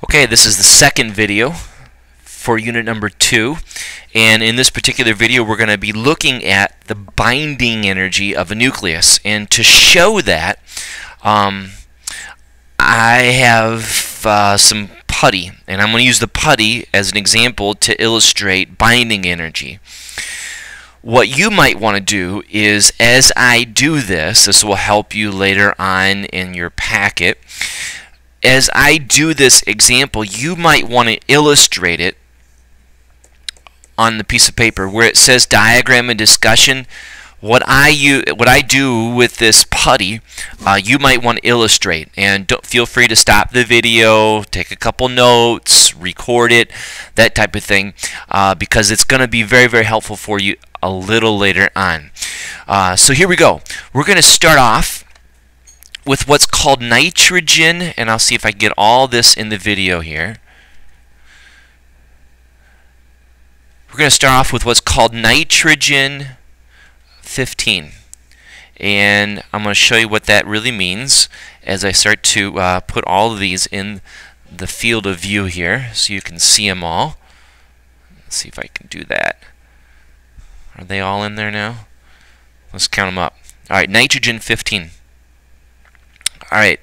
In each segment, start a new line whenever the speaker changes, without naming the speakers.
Okay, this is the second video for unit number 2, and in this particular video we're going to be looking at the binding energy of a nucleus. And to show that, I have some putty, and I'm going to use the putty as an example to illustrate binding energy. What you might want to do is, as I do this, this will help you later on in your packet. As I do this example, you might want to illustrate it on the piece of paper where it says diagram and discussion. What I do with this putty, you might want to illustrate, and feel free to stop the video, take a couple notes, record it, that type of thing, because it's going to be very, very helpful for you a little later on. So here we go. We're going to start off with what's called nitrogen, and I'll see if I can get all this in the video here. We're going to start off with what's called nitrogen 15, and I'm going to show you what that really means as I start to put all of these in the field of view here so you can see them all. Let's see if I can do that. Are they all in there now? Let's count them up. Alright, nitrogen 15. Alright,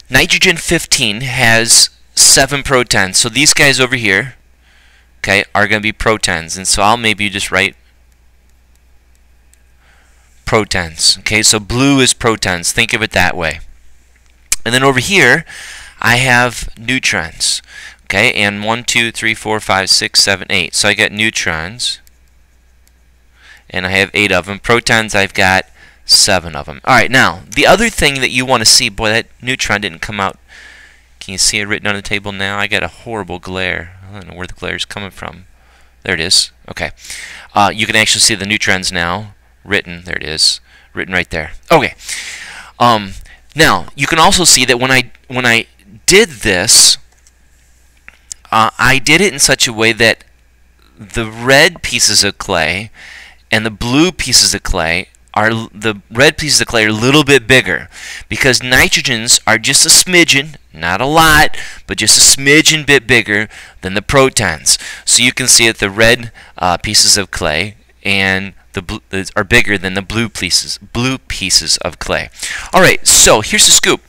nitrogen 15 has 7 protons. So these guys over here, okay, are going to be protons. And so I'll maybe just write protons. Okay, so blue is protons. Think of it that way. And then over here, I have neutrons. Okay, and 1, 2, 3, 4, 5, 6, 7, 8. So I got neutrons, and I have 8 of them. Protons, I've got 7 of them. Alright, now, the other thing that you want to see, boy, that neutron didn't come out. Can you see it written on the table now? I got a horrible glare. I don't know where the glare is coming from. There it is. Okay. You can actually see the neutrons now written. There it is. Written right there. Okay. Now, you can also see that when I did this, I did it in such a way that the red pieces of clay and the blue pieces of clay the red pieces of clay are a little bit bigger, because nitrogens are just a smidgen, not a lot, but just a smidgen bit bigger than the protons. So you can see that the red pieces of clay and are bigger than the blue pieces of clay. Alright, so here's the scoop.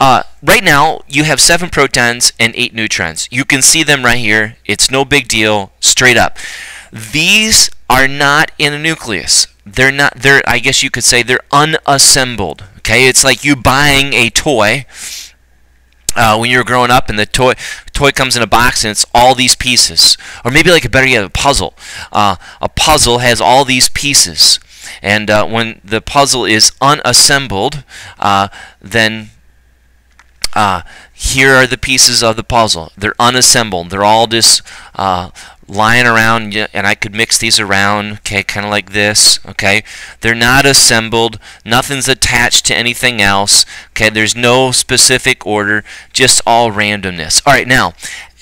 Right now you have 7 protons and 8 neutrons. You can see them right here. It's no big deal, straight up. These are not in a nucleus. I guess you could say they're unassembled. Okay, it's like you buying a toy when you're growing up, and the toy comes in a box and it's all these pieces. Or maybe like a puzzle. A puzzle has all these pieces, and when the puzzle is unassembled, then here are the pieces of the puzzle. They're unassembled. They're all just lying around, and I could mix these around, okay, kind of like this, okay. They're not assembled. Nothing's attached to anything else, okay. There's no specific order, just all randomness. All right, now,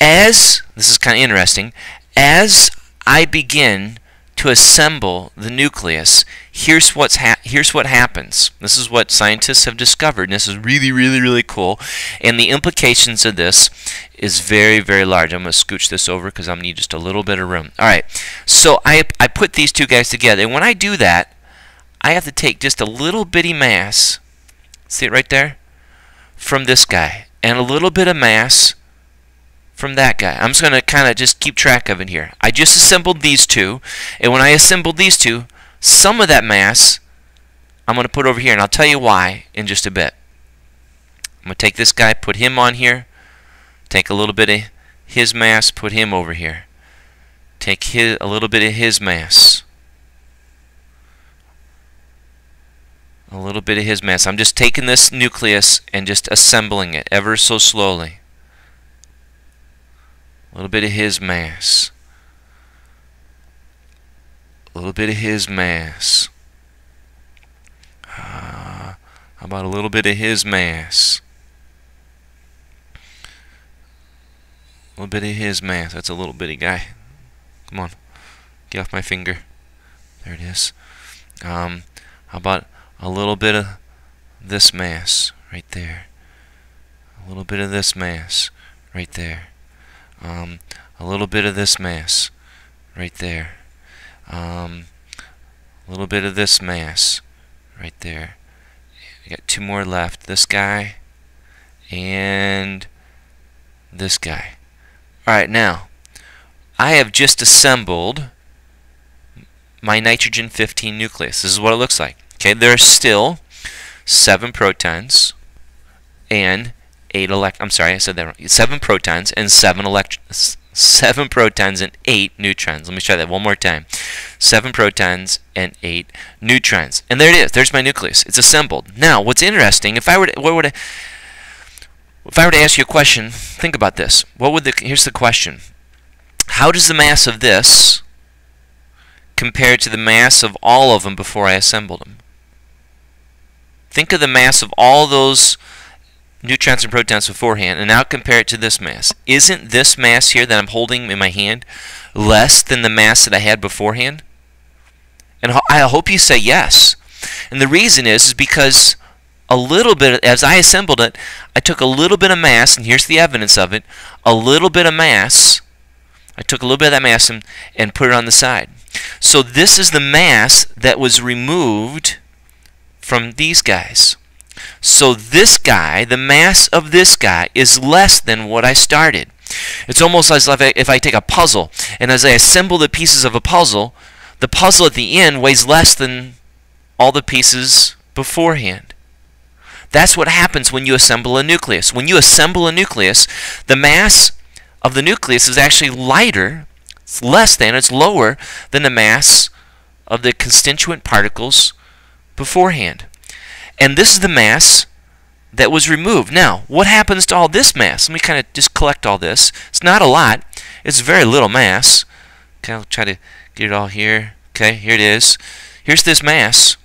this is kind of interesting, as I begin to assemble the nucleus, here's what happens. This is what scientists have discovered, and this is really, really, really cool. And the implications of this is very, very large. I'm going to scooch this over because I'm going to need just a little bit of room. All right, so I put these two guys together, and when I do that, I have to take just a little bitty mass, see it right there, from this guy, and a little bit of mass from that guy. I'm just going to kind of just keep track of it here. I just assembled these two, and when I assembled these two, some of that mass I'm going to put over here, and I'll tell you why in just a bit. I'm going to take this guy, put him on here, take a little bit of his mass, put him over here. Take a little bit of his mass. A little bit of his mass. I'm just taking this nucleus and just assembling it ever so slowly. A little bit of his mass. A little bit of his mass. How about a little bit of his mass? A little bit of his mass. That's a little bitty guy. Come on. Get off my finger. There it is. How about a little bit of this mass right there? A little bit of this mass right there. A little bit of this mass right there. A little bit of this mass right there. I got two more left. This guy and this guy. Alright, now I have just assembled my nitrogen 15 nucleus. This is what it looks like. Okay, there are still 7 protons and 8 I'm sorry, I said that wrong. 7 protons and 7 protons and 8 neutrons. Let me try that one more time. 7 protons and 8 neutrons. And there it is. There's my nucleus. It's assembled. Now, what's interesting, if I were to ask you a question, think about this. Here's the question. How does the mass of this compare to the mass of all of them before I assembled them? Think of the mass of all those neutrons and protons beforehand, and now compare it to this mass. Isn't this mass here that I'm holding in my hand less than the mass that I had beforehand? And I hope you say yes. And the reason is because a little bit, as I assembled it, I took a little bit of mass, and here's the evidence of it, a little bit of mass, I took a little bit of that mass and put it on the side. So this is the mass that was removed from these guys. So this guy, the mass of this guy, is less than what I started. It's almost as if I take a puzzle, and as I assemble the pieces of a puzzle, the puzzle at the end weighs less than all the pieces beforehand. That's what happens when you assemble a nucleus. When you assemble a nucleus, the mass of the nucleus is actually lighter, it's lower than the mass of the constituent particles beforehand. And this is the mass that was removed. Now, what happens to all this mass? Let me kind of just collect all this. It's not a lot. It's very little mass. Okay, I'll try to get it all here. Okay, here it is. Here's this mass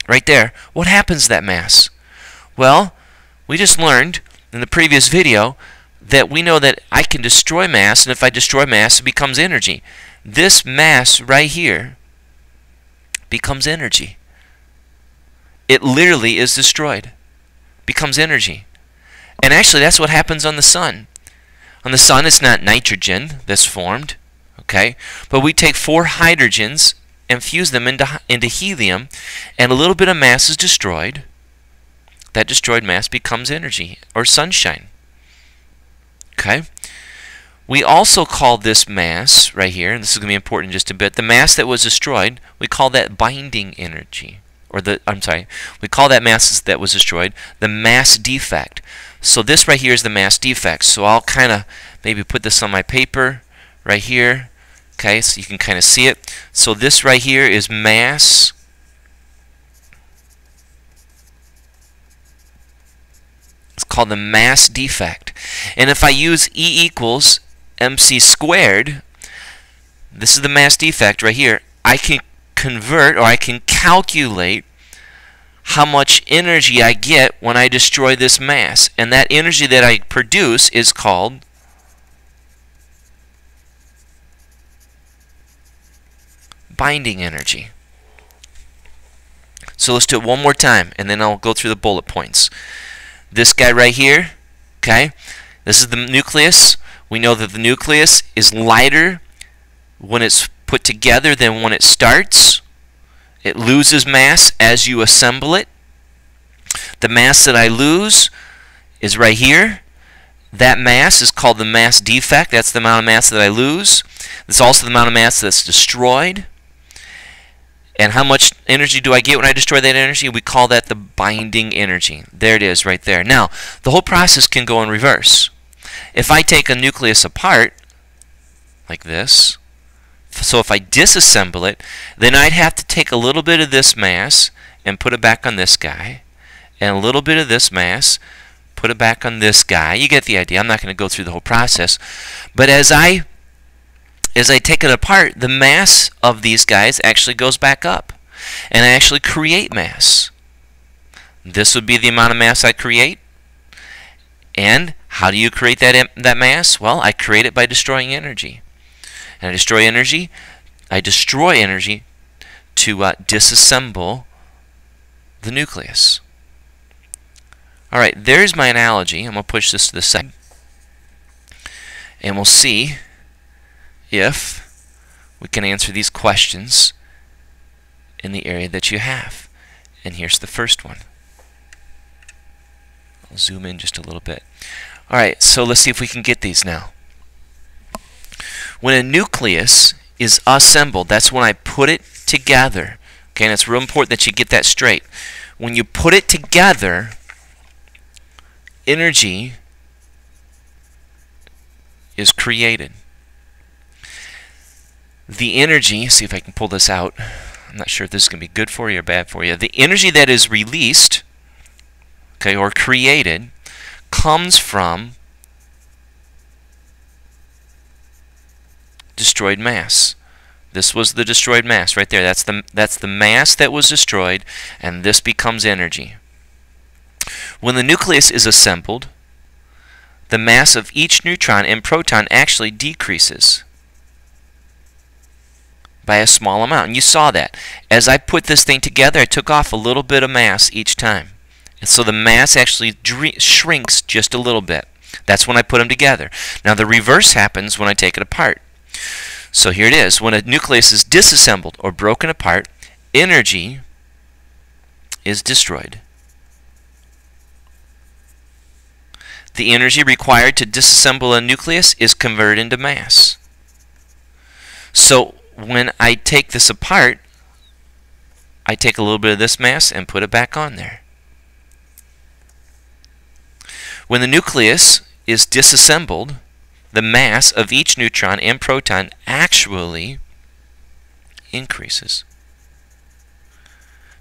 right there. What happens to that mass? Well, we just learned in the previous video that we know that I can destroy mass, and if I destroy mass, it becomes energy. This mass right here becomes energy. It literally is destroyed. Becomes energy. And actually, that's what happens on the sun. On the sun, it's not nitrogen that's formed, okay? But we take 4 hydrogens and fuse them into helium, and a little bit of mass is destroyed. That destroyed mass becomes energy, or sunshine. Okay? We also call this mass right here, and this is going to be important in just a bit, the mass that was destroyed, we call that binding energy. We call that mass that was destroyed the mass defect. So this right here is the mass defect. So I'll kind of maybe put this on my paper right here. Okay, so you can kind of see it. So this right here is mass. It's called the mass defect. And if I use E equals mc squared, this is the mass defect right here, I can convert, or I can calculate how much energy I get when I destroy this mass. And that energy that I produce is called binding energy. So let's do it one more time, and then I'll go through the bullet points. This guy right here, okay, this is the nucleus. We know that the nucleus is lighter when it's put together than when it starts. It loses mass as you assemble it. The mass that I lose is right here. That mass is called the mass defect. That's the amount of mass that I lose. It's also the amount of mass that's destroyed. And how much energy do I get when I destroy that energy? We call that the binding energy. There it is right there. Now, the whole process can go in reverse. If I take a nucleus apart, like this, so if I disassemble it, then I'd have to take a little bit of this mass and put it back on this guy, and a little bit of this mass, put it back on this guy. You get the idea. I'm not going to go through the whole process. But as I take it apart, the mass of these guys actually goes back up, and I actually create mass. This would be the amount of mass I create. And how do you create that mass? Well, I create it by destroying energy. And I destroy energy to disassemble the nucleus. Alright, there's my analogy. I'm going to push this to the side. And we'll see if we can answer these questions in the area that you have. And here's the first one. I'll zoom in just a little bit. Alright, so let's see if we can get these now. When a nucleus is assembled, that's when I put it together. Okay, and it's real important that you get that straight. When you put it together, energy is created. The energy, see if I can pull this out. I'm not sure if this is going to be good for you or bad for you. The energy that is released, okay, or created, comes from destroyed mass. This was the destroyed mass right there. That's the mass that was destroyed, and this becomes energy. When the nucleus is assembled, the mass of each neutron and proton actually decreases by a small amount. And you saw that. As I put this thing together, I took off a little bit of mass each time. And so the mass actually shrinks just a little bit. That's when I put them together. Now the reverse happens when I take it apart. So here it is. When a nucleus is disassembled or broken apart, energy is destroyed. The energy required to disassemble a nucleus is converted into mass. So when I take this apart, I take a little bit of this mass and put it back on there. When the nucleus is disassembled, the mass of each neutron and proton actually increases.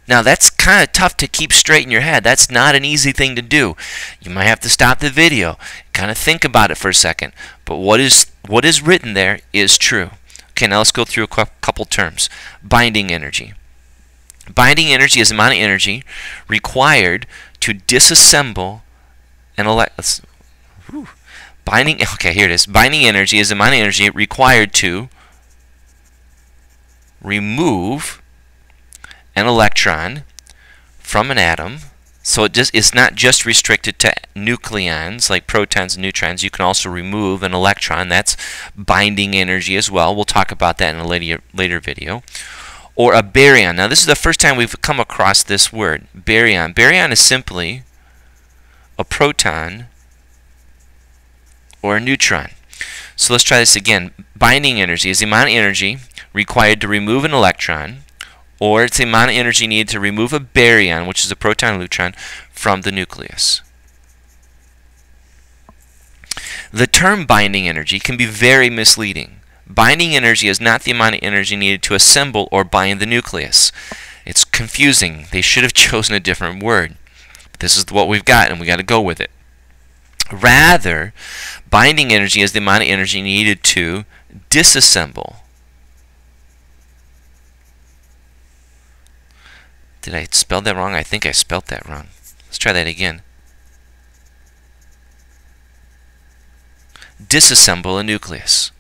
Now that's kind of tough to keep straight in your head. That's not an easy thing to do. You might have to stop the video, kind of think about it for a second. But what is written there is true. Okay, now let's go through a couple terms. Binding energy. Binding energy is the amount of energy required to disassemble an okay, here it is. Binding energy is the amount of energy required to remove an electron from an atom. So it's not just restricted to nucleons like protons and neutrons. You can also remove an electron. That's binding energy as well. We'll talk about that in a later video. Or a baryon. Now this is the first time we've come across this word, baryon. Baryon is simply a proton or a neutron. So let's try this again. Binding energy is the amount of energy required to remove an electron, or it's the amount of energy needed to remove a baryon, which is a proton or neutron, from the nucleus. The term binding energy can be very misleading. Binding energy is not the amount of energy needed to assemble or bind the nucleus. It's confusing. They should have chosen a different word. This is what we've got, and we got to go with it. Rather, binding energy is the amount of energy needed to disassemble. Did I spell that wrong? I think I spelled that wrong. Let's try that again. Disassemble a nucleus.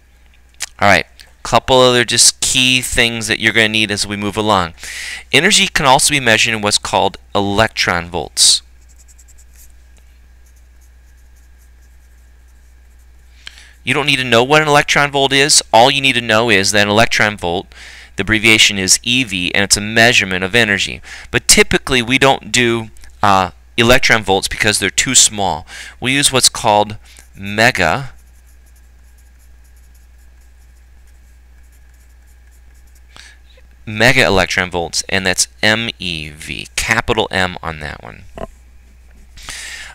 Alright, couple other just key things that you're going to need as we move along. Energy can also be measured in what's called electron volts. You don't need to know what an electron volt is. All you need to know is that an electron volt, the abbreviation is EV, and it's a measurement of energy. But typically we don't do electron volts because they're too small. We use what's called mega electron volts, and that's MeV, capital M on that one.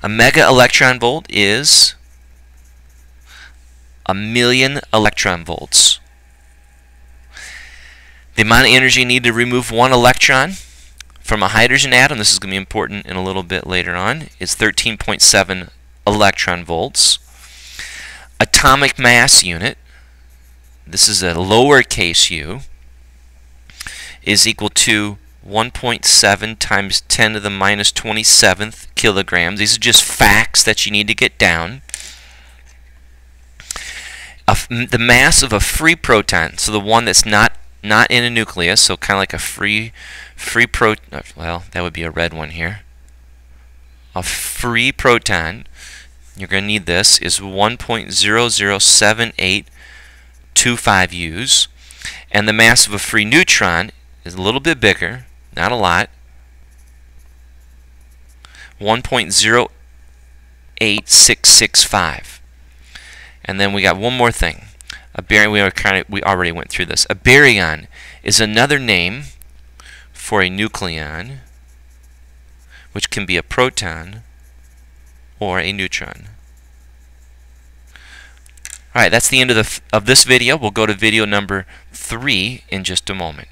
A mega electron volt is 1,000,000 electron volts. The amount of energy needed to remove one electron from a hydrogen atom, this is going to be important in a little bit later on, is 13.7 electron volts. Atomic mass unit, this is a lowercase u, is equal to 1.7 times 10 to the minus 27th kilograms. These are just facts that you need to get down. The mass of a free proton, so the one that's not in a nucleus, so kind of like a free proton, well, that would be a red one here. A free proton, you're going to need this, is 1.007825 U's. And the mass of a free neutron is a little bit bigger, not a lot, 1.08665. And then we got one more thing. A baryon, we already went through this. A baryon is another name for a nucleon, which can be a proton or a neutron. Alright, that's the end of this video. We'll go to video number 3 in just a moment.